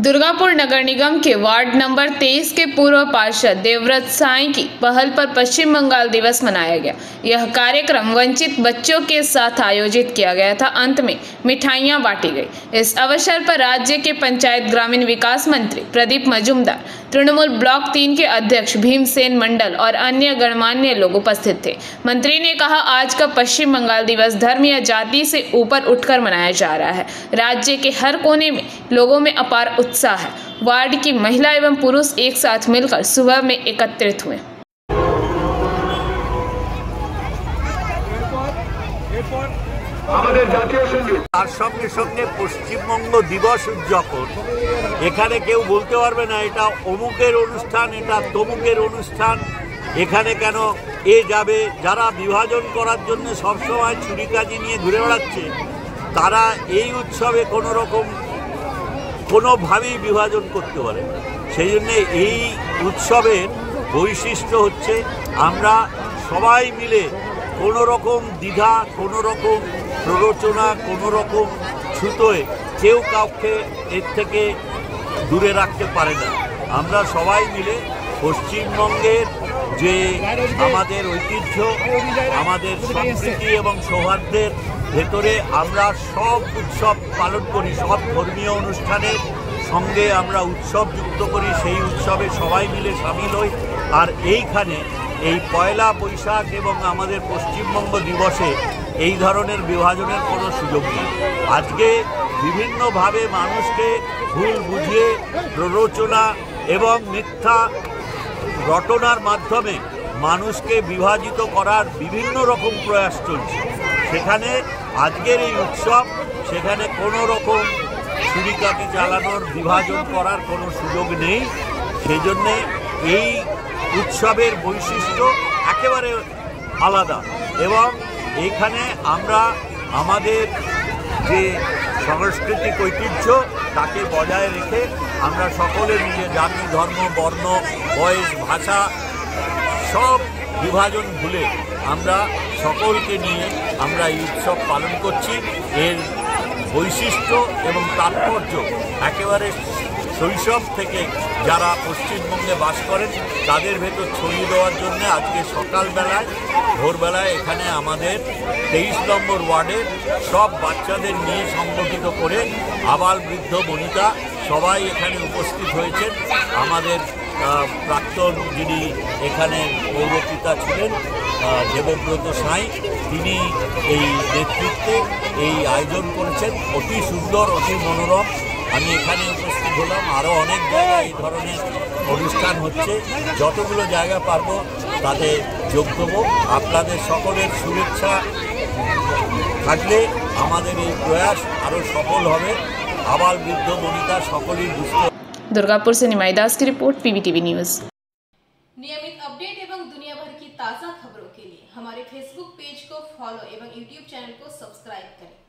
दुर्गापुर नगर निगम के ward number 23 के पूर्व पार्षद देवव्रत साई की पहल पर पश्चिम बंगाल दिवस मनाया गया। यह कार्यक्रम वंचित बच्चों के साथ आयोजित किया गया था। अंत में मिठाइयां बांटी गई। इस अवसर पर राज्य के पंचायत ग्रामीण विकास मंत्री प्रदीप मजूमदार, तृणमूल ब्लॉक 3 के अध्यक्ष भीमसेन मंडल और अन्य गणमान्य लोग उपस्थित थे। मंत्री ने कहा, आज का पश्चिम बंगाल दिवस धर्म या जाति से ऊपर उठकर मनाया जा रहा है। राज्य के हर कोने में लोगों में अपार उत्साह है। वार्ड की महिला एवं पुरुष एक साथ मिलकर सुबह में एकत्रित हुए। তার সঙ্গে সঙ্গে পশ্চিমবঙ্গ দিবস উদযাপন, এখানে কেউ বলতে পারবে না এটা অমুকের অনুষ্ঠান, এটা তমুকের অনুষ্ঠান, এখানে কেন এ যাবে। যারা বিভাজন করার জন্য সবসময় ছুরিকাজি নিয়ে ঘুরে বেড়াচ্ছে, তারা এই উৎসবে কোনোভাবেই বিভাজন করতে পারে। সেই জন্যে এই উৎসবের বৈশিষ্ট্য হচ্ছে আমরা সবাই মিলে কোনো রকম দ্বিধা, কোনো রকম প্ররোচনা, কোনো রকম ছুতোয় কেউ কাউকে এর থেকে দূরে রাখতে পারে না। আমরা সবাই মিলে পশ্চিমবঙ্গের যে আমাদের ঐতিহ্য, আমাদের সংস্কৃতি এবং সৌহার্দ্যের ভেতরে আমরা সব উৎসব পালন করি, সব ধর্মীয় অনুষ্ঠানের সঙ্গে আমরা উৎসব যুক্ত করি, সেই উৎসবে সবাই মিলে সামিল হই। আর এইখানে এই পয়লা বৈশাখ এবং আমাদের পশ্চিমবঙ্গ দিবসে এই ধরনের বিভাজনের কোনো সুযোগ নেই। আজকে বিভিন্নভাবে মানুষকে ভুল বুঝিয়ে প্ররোচনা এবং মিথ্যা রটনার মাধ্যমে মানুষকে বিভাজিত করার বিভিন্ন রকম প্রয়াস চলছে। সেখানে আজকের এই উৎসব, সেখানে কোনো রকম ছুরিকাটি চালানোর, বিভাজন করার কোনো সুযোগ নেই। সেই জন্যে এই উৎসবের বৈশিষ্ট্য একেবারে আলাদা এবং এইখানে আমরা আমাদের যে সাংস্কৃতিক ঐতিহ্য তাকে বজায় রেখে আমরা সকলে মিলে জাতি, ধর্ম, বর্ণ, বয়স, ভাষা সব বিভাজন ভুলে আমরা সকলকে নিয়ে আমরা এই উৎসব পালন করছি। এর বৈশিষ্ট্য এবং তাৎপর্য একেবারে শৈশব থেকে যারা পশ্চিমবঙ্গে বাস করেন তাদের ভেতর ছড়িয়ে দেওয়ার জন্য আজকে সকালবেলায় ভোরবেলায় এখানে আমাদের 23 নম্বর ওয়ার্ডের সব বাচ্চাদের নিয়ে সংগঠিত করে আবাল বৃদ্ধ বনিতা সবাই এখানে উপস্থিত হয়েছেন। আমাদের প্রাক্তন যিনি এখানে পৌরপিতা ছিলেন দেবব্রত সাই, তিনি এই নেতৃত্বে এই আয়োজন করেছেন। অতি সুন্দর, অতি মনোরম। আমি এখানে উপস্থিত হলাম। আরও অনেক জায়গায় এই ধরনের অনুষ্ঠান হচ্ছে। যতগুলো জায়গা পারব তাতে যোগ দেবো। আপনাদের সকলের শুভেচ্ছা থাকলে আমাদের এই প্রয়াস আরও সফল হবে। আবাল বৃদ্ধ বনিতা সকলেই বুঝতে। दुर्गापुर से निमाई दास की रिपोर्ट, PBTV न्यूज। नियमित अपडेट एवं दुनिया भर की ताज़ा खबरों के लिए हमारे फेसबुक पेज को फॉलो एवं यूट्यूब चैनल को सब्सक्राइब करें।